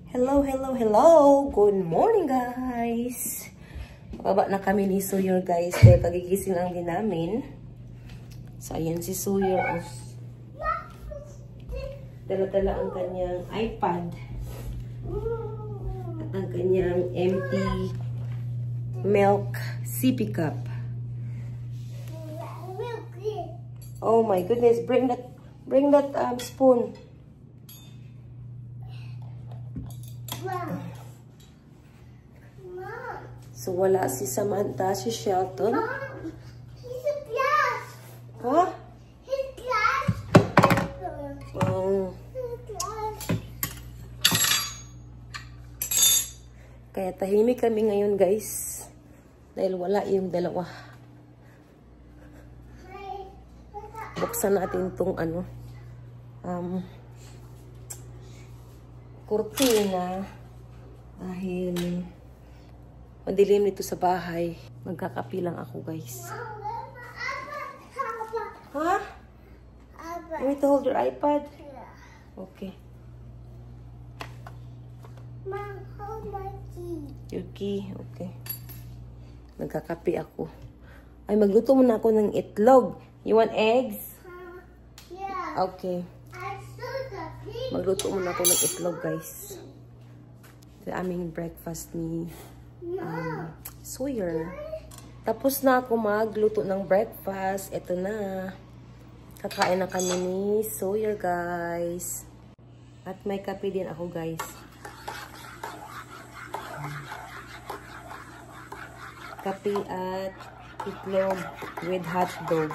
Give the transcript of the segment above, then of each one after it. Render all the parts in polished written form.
Hello, hello, hello! Good morning, guys! Baba na kami ni Sawyer, guys. Kaya kagigising lang din namin. So, ayan si Sawyer. Dala-dala ang kanyang iPad. At ang kanyang empty milk sippy cup. Oh my goodness! Bring that spoon. So, wala si Samantha, si Shelton. Mom, he's a glass. Huh? He's glass. Oh. Kaya tahimik kami ngayon, guys. Dahil wala yung dalawa. Buksan natin itong kurtina. Dahil madilim nito sa bahay. Magkakapi lang ako, guys. Huh? You need to hold your iPad? Okay. Mom, hold my key. Your key? Okay. Magkakapi ako. Ay, magluto muna ako ng itlog. You want eggs? Yeah. Okay. I saw the pig. Magluto muna ako ng itlog, guys. Ito aming breakfast ni Sawyer. Tapos na ako magluto ng breakfast. Ito na. Kakain na kami ni Sawyer, guys. At may kape din ako, guys. Kape at itlog with hotdog.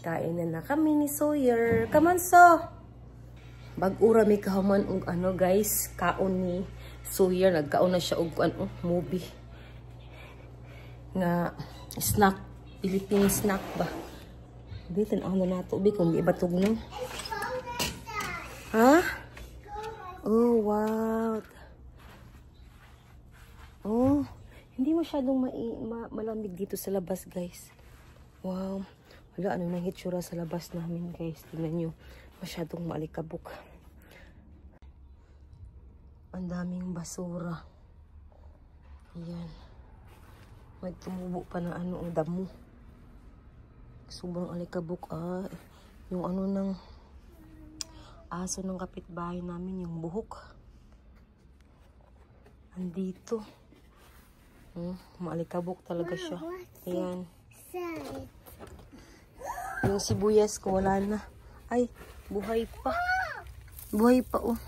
Kain na kami ni Sawyer. Come on, So! Bag-ura may kahuman og guys, kaon ni Sawyer. Nagkaon na siya og movie. Nga snack, Philippine snack ba? Dito na na nato bi kung di ba tugnaw. Ha? Oh, wow. Oh, hindi masyadong malamig dito sa labas, guys. Wow. Wala, ano nang hitsura sa labas namin, guys. Tingnan nyo. Masyadong maalikabok. Ang daming basura. Ayan. May tumubo pa ng ang damo. Sobrang alikabok. Yung ng aso ng kapitbahay namin, yung buhok. Andito. Maalikabok talaga siya. Ayan. Yung sibuyas ko, wala na. Ay, buhay pa. Buhay pa, oh.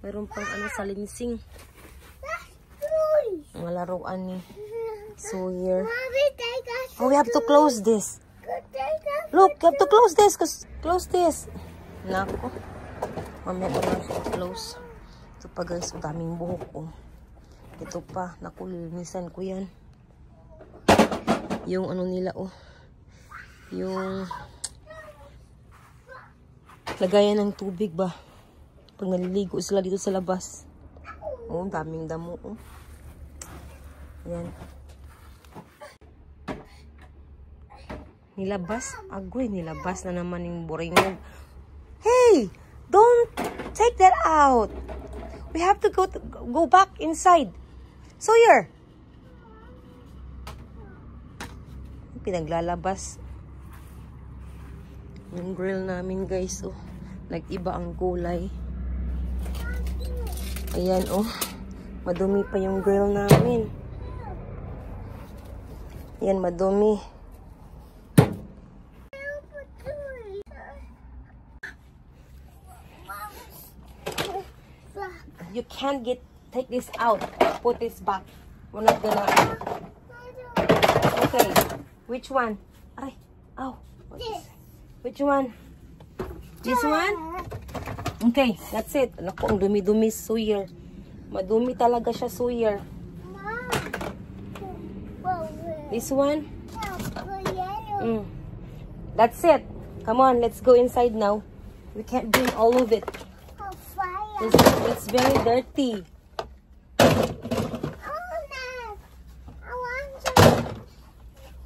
Meron pang salinsing. Mga laruan ni Sawyer. Oh, we have to close this. Look, you have to close this. Close this. Nako. Mamaya ko na siya close. Ito pa, guys. Ang daming buhok, oh. Ito pa. Nakulinisan ko yan. Yung nila, oh. Yung lagayan ng tubig ba? Pag naliligo sila dito sa labas. Oh, daming damo. Oh. Ayan. Nilabas? Agoy, nilabas na naman yung buringog. Hey! Don't take that out! We have to go back inside. Sawyer! Pinaglalabas. Yung grill namin, guys, oh. Nag-iba ang kulay. Ayan, oh. Madumi pa yung grill namin. Ayan, madumi. You can't take this out. Put this back. We're not gonna. Okay. Which one? Ay, ow. Which one? This one? Okay, that's it. Naku, ang dumi-dumi, Sawyer. Madumi talaga siya, Sawyer. This one? That's it. Come on, let's go inside now. We can't bring all of it. It's very dirty.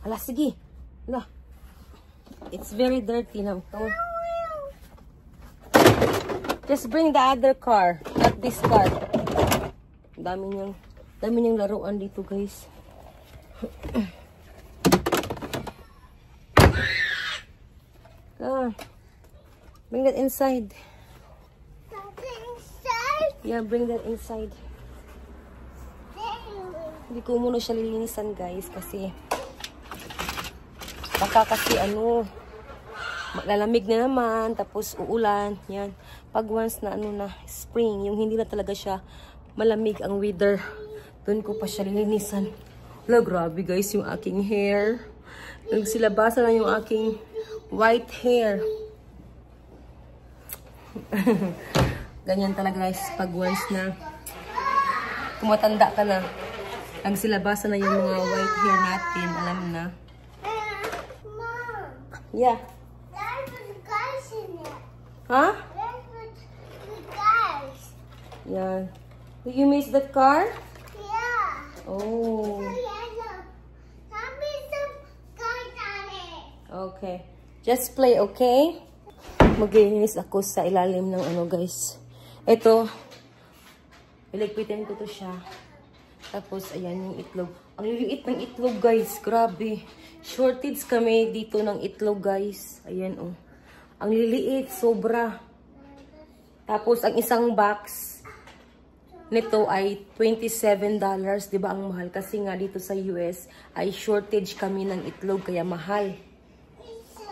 Ala, sige. Ala. It's very dirty now. Just bring the other car, not this car. Dami niyang laruan dito, guys. Bring that inside. Yeah, bring that inside. Hindi ko muna siya lilinisan, guys, kasi baka kasi lalamig na naman, tapos uulan, yan. Pag once na spring, yung hindi na talaga siya malamig ang weather, doon ko pa siya lilinisan. Wala, grabe guys, yung aking hair. Nagsilabasa na yung aking white hair. Ganyan talaga guys, pag once na tumatanda ka na, nagsilabasa na yung mga white hair natin, alam na. Mom, Yeah. there's the guys in it. Huh? There's the guys. Yeah. Do you miss that car? Yeah. Oh. So yellow. Tell me some guys on it. Okay. Just play, okay? Maglinis ako sa ilalim ng guys. Ito. Iligpitin ko to siya. Tapos, ayan yung itlog. Ang liliit ng itlog, guys. Grabe. Shortage kami dito ng itlog, guys. Ayan, oh. Ang liliit. Sobra. Tapos, ang isang box nito ay $27. Diba ang mahal? Kasi nga dito sa US ay shortage kami ng itlog. Kaya mahal.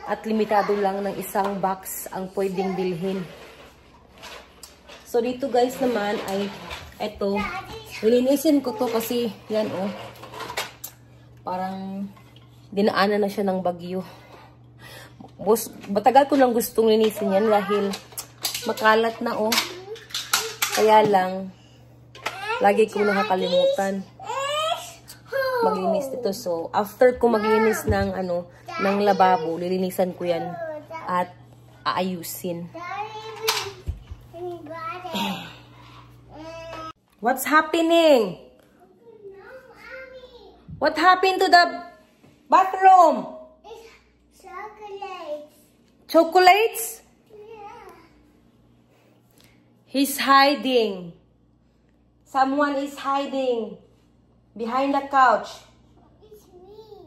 At limitado lang ng isang box ang pwedeng bilhin. So, dito, guys, naman ay eto. Nilinisin ko to kasi, yan oh. Parang dinaanan na siya ng bagyo. Matagal ko lang gustong linisin yan dahil makalat na oh. Kaya lang, lagi ko nakakalimutan maglinis dito. So, after ko maglinis ng ng lababo, lilinisan ko yan at aayusin. What's happening? What happened to the bathroom? It's chocolates. Chocolates? Yeah. He's hiding. Someone is hiding behind the couch. It's me.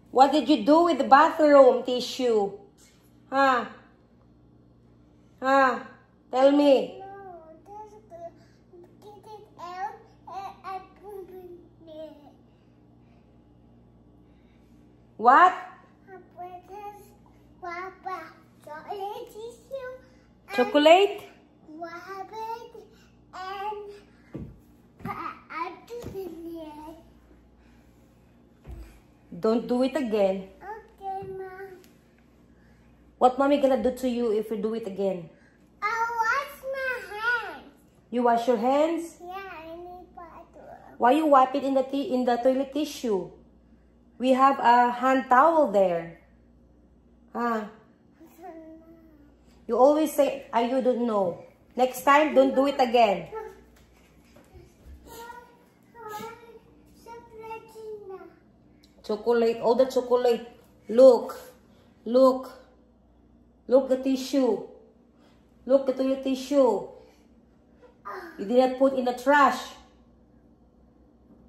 What did you do with the bathroom tissue? Huh? Huh? Tell me. Get it out and I put it there. What? I put this Papa chocolate tissue. Chocolate? Rabbit and I put it there. Don't do it again. Okay, Mom. What mommy gonna do to you if you do it again? I'll wash my hands. You wash your hands? Yeah, I need bathroom. Why you wipe it in the toilet tissue? We have a hand towel there. Huh? You always say, you don't know. Next time, don't do it again. Chocolate, all the chocolate. Look. Look. Look the tissue. Look the toilet tissue. You did not put in the trash.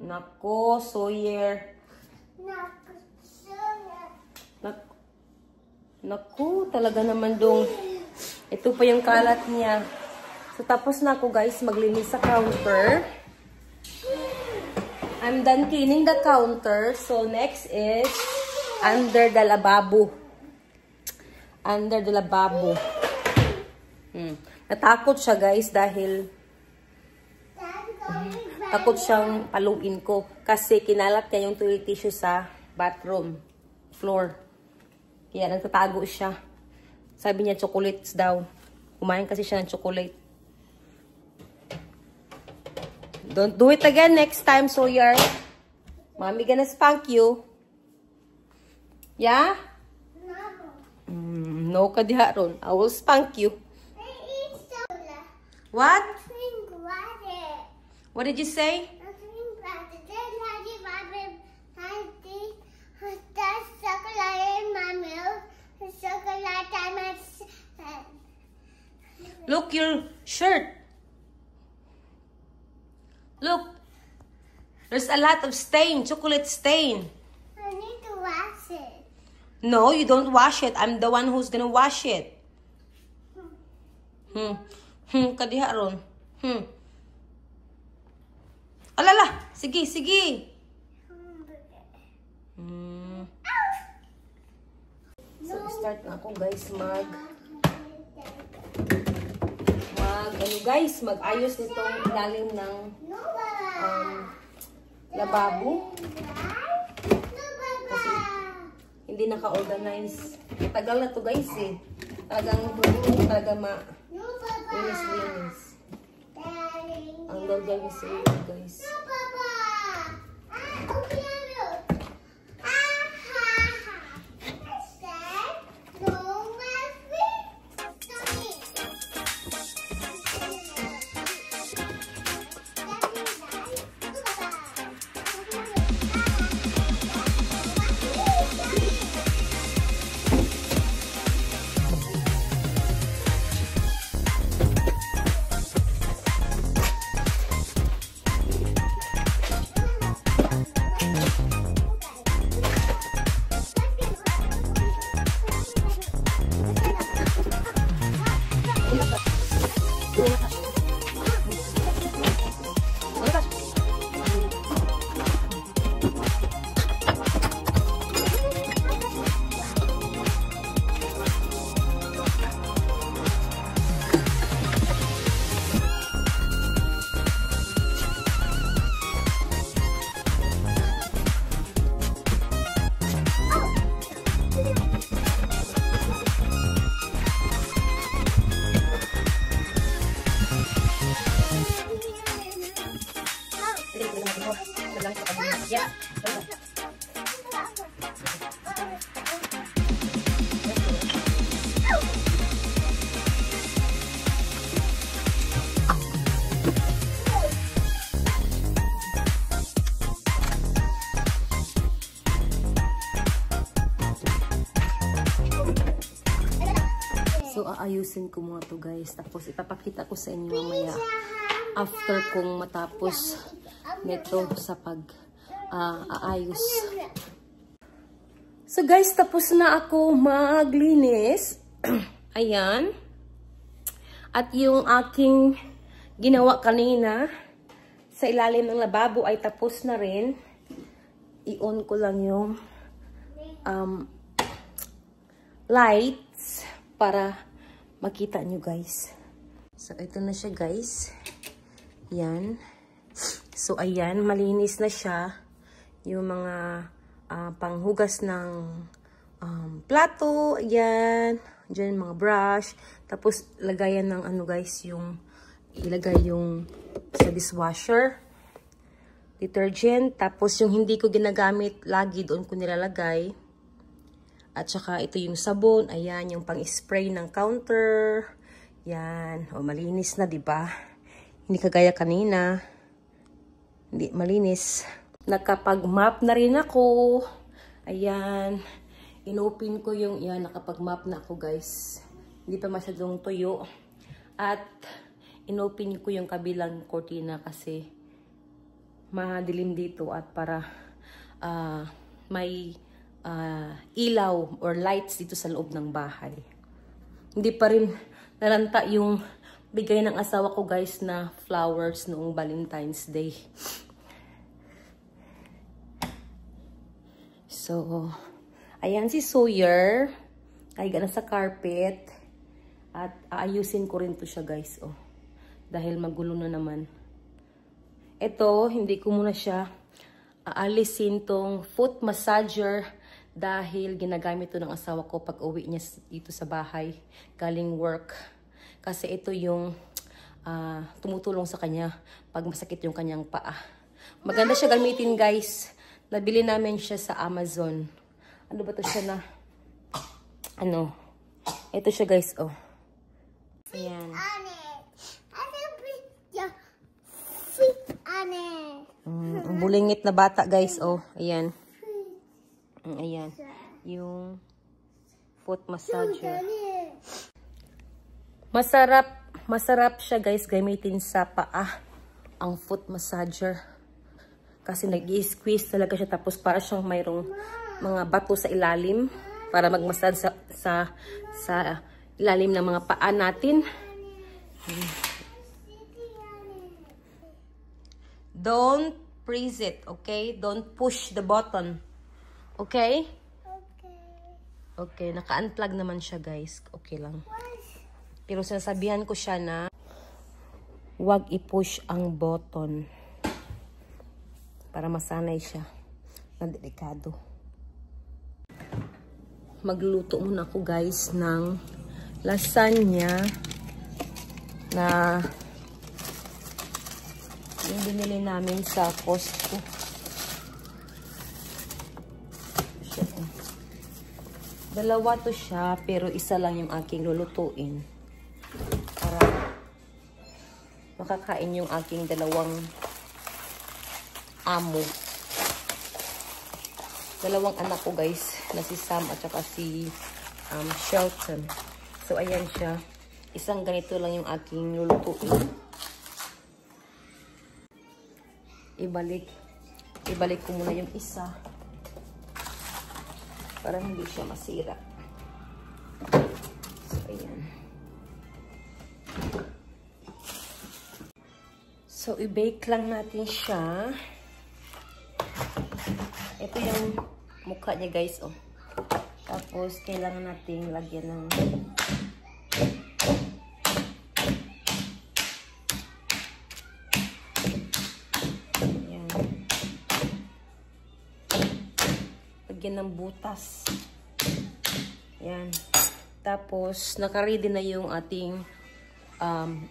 Nako, Sawyer. Naku, talaga naman dong. Ito pa yung kalat niya. So, tapos na ako guys maglinis sa counter. I'm done cleaning the counter. So, next is under the lavabo. Under the lavabo. Natakot siya guys dahil takot siyang paluin ko. Kasi kinalat niya yung toilet tissue sa bathroom floor. Kaya nagtatago siya. Sabi niya chocolates daw. Kumain kasi siya ng chocolate. Don't do it again next time, Sawyer. Mommy gonna spank you. Yeah? No ka diha ron. I will spank you. What? What did you say? Look, your shirt. Look. There's a lot of stain, chocolate stain. I need to wash it. No, you don't wash it. I'm the one who's gonna wash it. Kadiha ron. Alala, sige, sige. So, start na ako guys mag-ayos nitong ilalim ng lababo. Kasi hindi naka-organize. Matagal na to guys eh. Talagang hindi ko talaga linis. Ang gagawin sa iyo guys. So, aayusin ko muna to guys. Tapos, ipapakita ko sa inyo mamaya after kong matapos nito sa pag-aayos. So, guys, tapos na ako maglinis. Ayan. At yung aking ginawa kanina sa ilalim ng lababo ay tapos na rin. I-on ko lang yung lights para makita nyo guys. So, ito na siya guys. Yan. So, ayan. Malinis na siya. Yung mga panghugas ng plato. Ayan. Diyan mga brush. Tapos, lagayan ng ano guys, yung ilagay yung sa dishwasher. Detergent. Tapos, yung hindi ko ginagamit lagi, doon ko nilalagay. At saka ito yung sabon, ayan, yung pang-spray ng counter. Yan, o malinis na, 'di ba? Hindi kagaya kanina. Hindi malinis. Nakapag-map na rin ako. Ayan, inopen ko yung, yan, nakapag-map na ako, guys. Hindi pa masyadong tuyo. At inopen ko yung kabilang cortina kasi madilim dito at para may ilaw or lights dito sa loob ng bahay. Hindi pa rin nalanta yung bigay ng asawa ko guys na flowers noong Valentine's Day. So, ayan si Sawyer. Kahiga na sa carpet. At aayusin ko rin to siya guys. Oh, dahil magulo na naman. Ito, hindi ko muna siya aalisin tong foot massager dahil ginagamit to ng asawa ko pag uwi niya dito sa bahay galing work. Kasi ito yung tumutulong sa kanya pag masakit yung kanyang paa. Maganda siya gamitin guys. Nabili namin siya sa Amazon. Ano ba to siya na? Ano? Ito siya guys, oh. Ayan. Bulingit na bata guys, oh. Ayan. Ayan. Yung foot massager. Masarap siya guys gamitin sa paa. Ang foot massager. Kasi nag-i-squeeze talaga siya. Tapos para siyang mayroong mga bato sa ilalim. Para mag-massage sa ilalim ng mga paa natin. Don't press it, okay? Don't push the button. Okay? Okay, naka-unplug naman siya guys. Okay lang. Pero sinasabihan ko siya na huwag i-push ang button para masanay siya na delikado. Magluto muna ako guys ng lasagna na yung binili namin sa Costco. Dalawa to siya pero isa lang yung aking lulutuin. Para makakain yung aking dalawang amo. Dalawang anak ko guys, na si Sam at saka si Shelton. So ayan siya. Isang ganito lang yung aking lulutuin. Ibalik ko muna yung isa para hindi siya masira. So ayan. So, i-bake lang natin siya. Ito yung mukha niya, guys, oh. Tapos, kailangan natin lagyan ng ayan. Lagyan ng butas. Ayan. Tapos, naka-ready na yung ating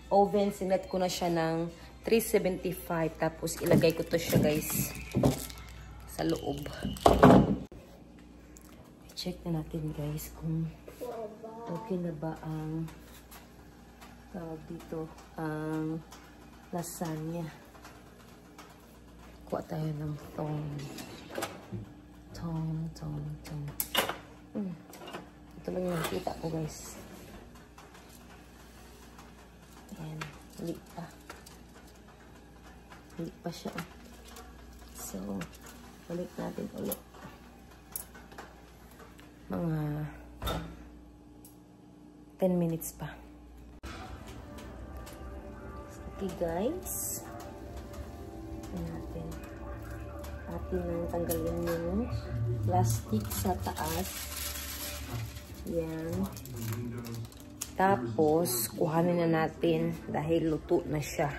oven. Sinet ko na siya ng 375. Tapos, ilagay ko to siya, guys, sa loob. Check na natin, guys, kung okay na ba ang tawag dito, ang lasagna. Kuha tayo ng tong. Ito lang yung nakita ko, guys. Ayan, hindi pa siya. So, balik natin ulit. Mga 10 minutes pa. Okay, guys. Atin nang tanggalin yung plastic sa taas. Yan. Tapos, kuhanin na natin dahil luto na siya.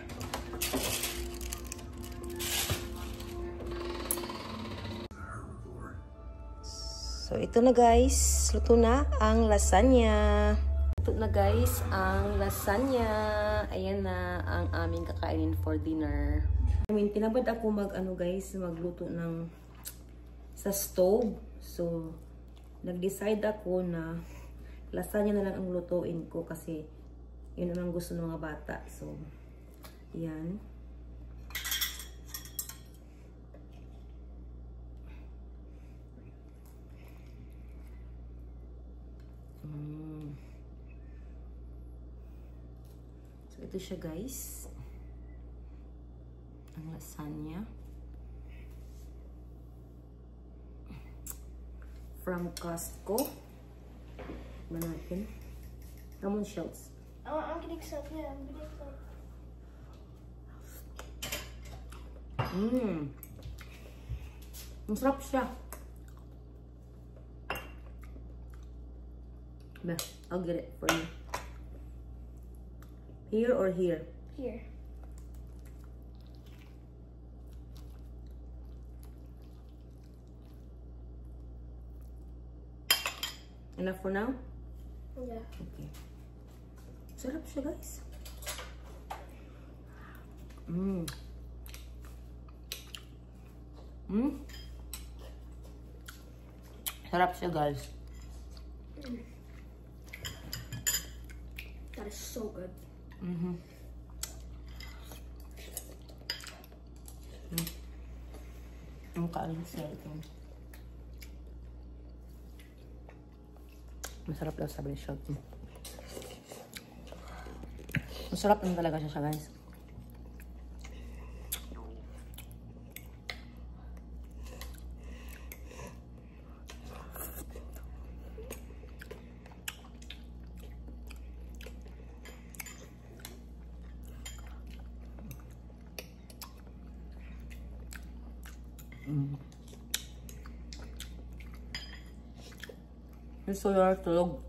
So, ito na guys. Luto na ang lasagna. Luto na guys ang lasagna. Ayan na ang aming kakainin for dinner. Tinabad ako magluto ng sa stove. So, nag-decide ako na lasagna na lang ang lutuin ko kasi yun ang gusto ng mga bata. So, yan. So, ito siya guys. Ang lasagna. From Costco. Ba natin? Lemon shells. Oh, I'm getting some. Yeah, I'm getting some. Ang sarap siya. I'll get it for you. Here or here? Here. Enough for now? Yeah. Okay. Sarap siya, guys. Sarap siya, guys. That is so good. Ang kaaling siya ito. Masarap lang sabi ni Shelton. Masarap naman talaga siya, guys. Gusto yung tulog.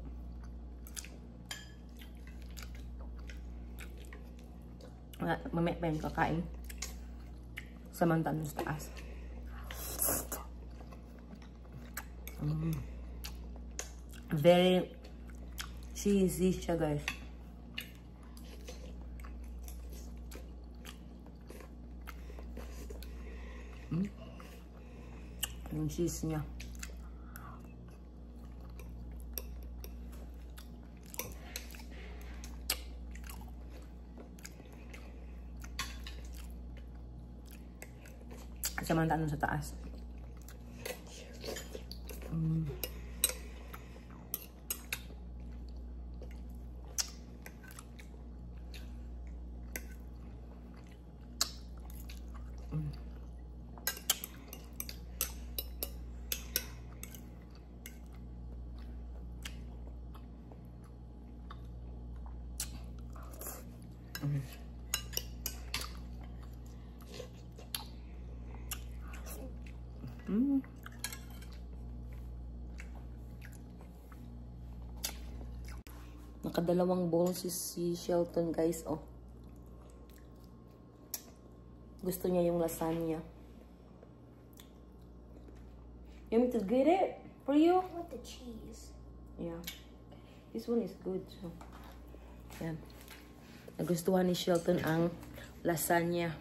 Mamaya pa yung kakain. Samantan sa taas. Very cheesy siya, guys. Yung cheese niya. Samantaan sa taas. Nakadalawang bowl si Shelton, guys. Oh. Gusto niya yung lasagna. You want me to get it for you? I want the cheese. Yeah. This one is good. So, yan. Nagustuhan ni Shelton ang lasagna.